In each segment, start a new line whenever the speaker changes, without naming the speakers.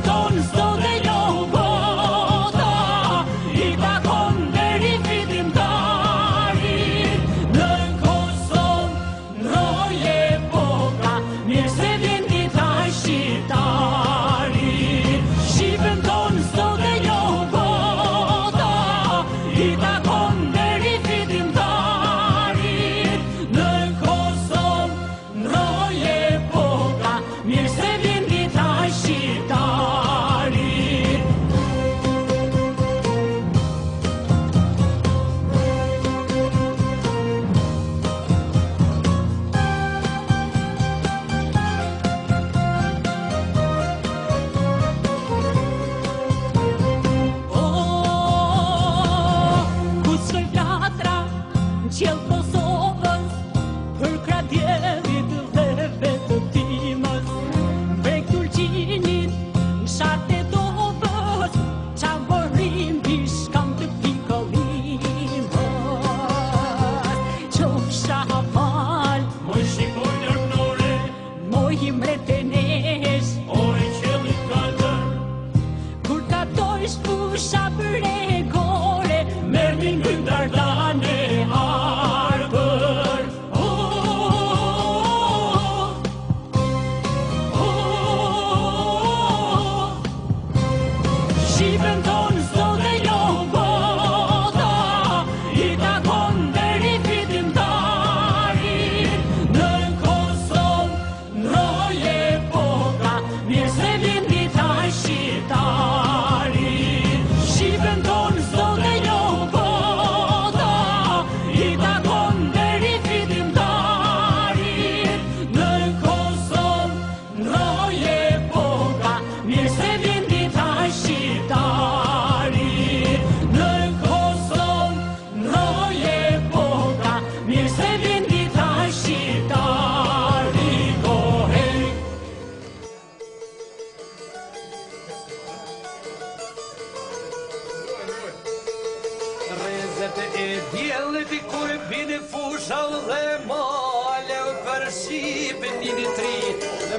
tonë s'do dhe jo bota, i takon deri fitimtarit. Në Kosovë ndroje epoka, mirë se vjen dita e shqiptarit. Shqipën tonë s'do dhe jo bota, i takon deri fitimtarit. Në Kosovë ndroje epoka, mirë se vjen dita e shqiptarit. Ku shkoj flatra në qelë Kosovës, për kradjerit dhe vetë timës, brek Turqinit në sharte dovës, qa vorim bishkam të pikollimës. Qofsha fal, moj shqipoj nërmnore, moj imret e nesh, ore qelit kalër, kur ka dojsh pusha për e gore, mermin gëndardane arbër. Shqipën tonë s'do dhe jo bota, i takon deri fitimtarit. Në Kosovë ndroje epoka, mirë se vjen dita e shqiptarit. Shqipën tonë s'do dhe jo bota, i takon deri fitimtarit. Në Kosovë ndroje epoka, mirë se vjen dita e shqiptarit. Në Kosovë ndroje epoka, mirë se vjen dita e shqiptarit. Kohej
Rezet e djellit i kur bini fushall dhe male, për Shqipën një tri,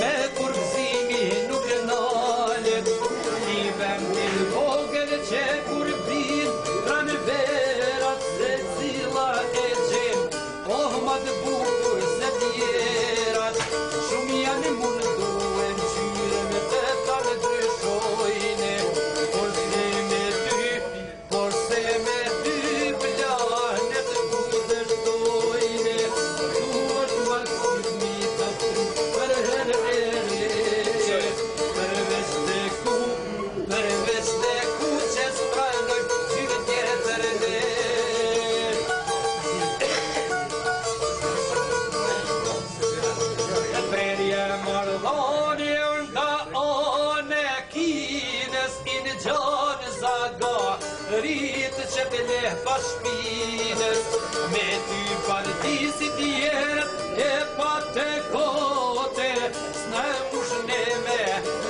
me kur gëzimi nuk e nalet. I vendin vogël që kur bin, pranë verat se cila e gjen, oh ma të bukur se tjerat, shumë janë munduen qyre me të tanë dryshojne, por se me dy planet kudërtojne, duhet maksimit të për herë e re, përveç të ku që s'pranoj qyre tjetër ne. Prerje mardhoni nga one kines i në gjanë zaga, rritë që të leh pa shpines, me ty partisit tjerët e pa të kote, s'ne mushne me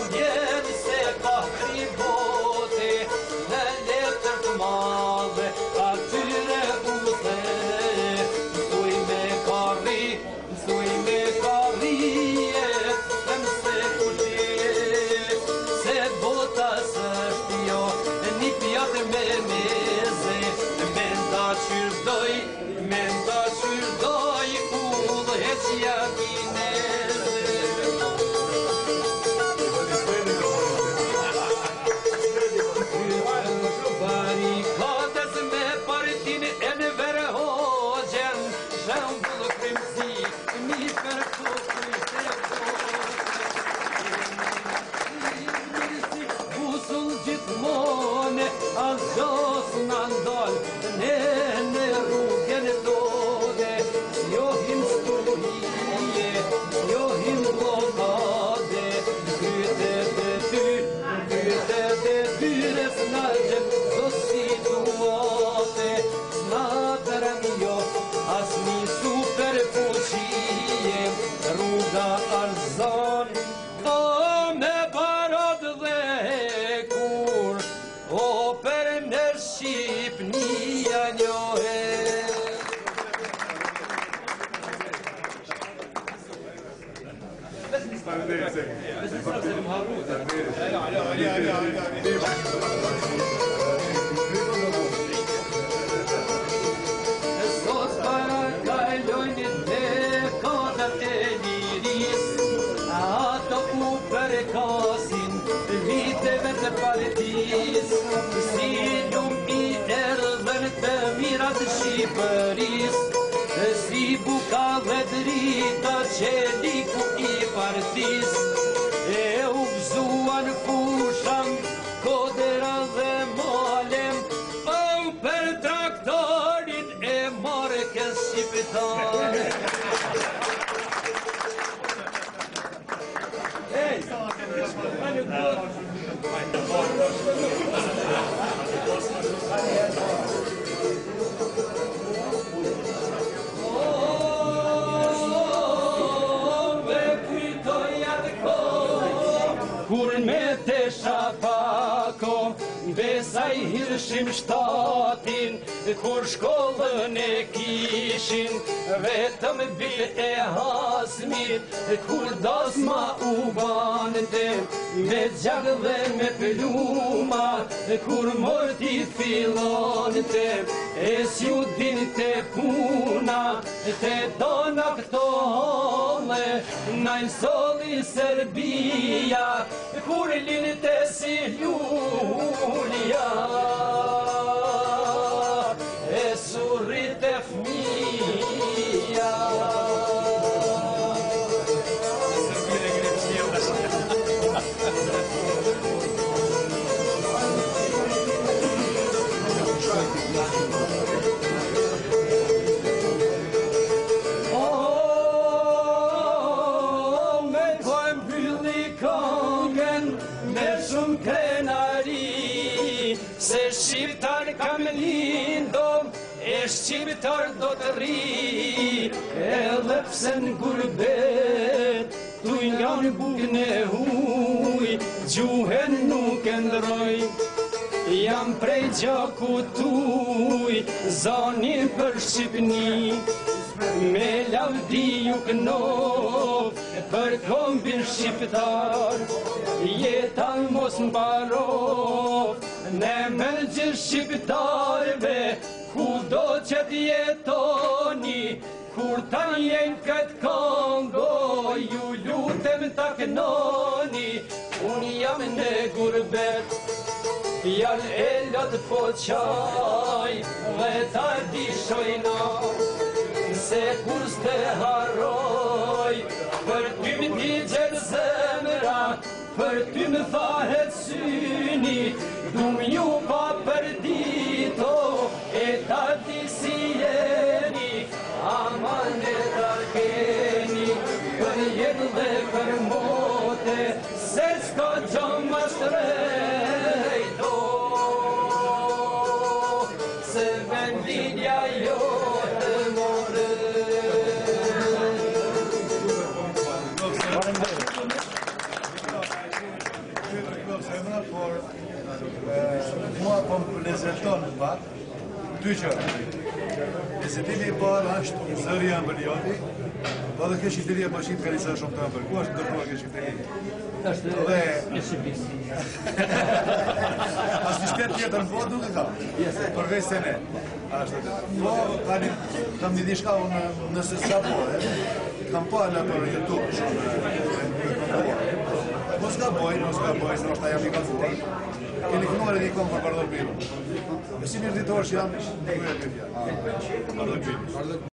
ndjenë se ka ribote, në letër të madhe atyre u the, mësuj me karrijet, dhe mëse kullet, se bota s'është jo, një pjatë me meze, me nda qyrdoj, u dhe qja kineze. Barikatës me partin e në verhoqen, shembull krimzi, mi për busull gjithmone, as gjas në ndal, në rrugën tone, s'johim stuhije, s'johim blokade, krytet e tyre s'nalgjem, do situate, s'natërëm jo, as një super fuqie, rruga arzon, o me barod dhe kur, o për në Shqipnia njohet. Sot para kalojnë dekadat e liris, ato u përkasin viteve të partis, si lum i erdhën të mirat Shqipëris, si buka dhe drita që liku i partis, e u gëzuan fusham, kodera dhe malem, për traktorin e markës shqiptare. Kur me të shapako, besaj hirshim shtatin, kur shkollën e kishin, vetëm bil e hasmit, kur dasma u bante, me gjak dhe me pluma, kur morti fillonte, e s'ju dinte puna, te dona këto hole, najnë soli Serbia, kur linte si Julia, e surrit e fëmija. Se shqiptar kam lindom, e shqiptar do të ri, edhe pse në gurbet, tu nga në bukën e huj, gjuhen nuk e ndroj. Jam prej gjaku tuj, zonin për Shqipni, me lavdi ju knov, për kombin shqiptar, jetan mos mbarov, ne mëgjë shqiptarve, ku do që t'jetoni, kur ta njen këtë Kongo, ju lutem ta kënoni, unë jam në gurbet, fjall e lot po qaj, dhe ta dishojna, se kur s'te haroj, për ty më digjer zemra, për ty më thahet syni, dum ju pa për dito, e ta di si jeni, aman e ta keni, për jetë dhe për mote, se s'ka gjom ma shtrejto, se vendinja jo të more.
Por mua po më lezeton pak dy gjëra. Lezetimi i parë është zëri i Ambëlioti, po edhe kjo shqiptëria po shqip ka disa shumë të ambërkuar, është ndërtuar kjo shqiptëri.
Është e Shqipërisë.
Asnjë shtet tjetër në botë nuk e ka. Përveç se ne. Ashtu. Po kam një diçka unë nëse s'ka kam parë për YouTube shumë. Mos ka boj, nështë ta jam i kalfuar. Keni kënuar edhe i kom për Bardor Bilu. E si mirë ditor që jam, duhet e pjefja. Bardor Bilu.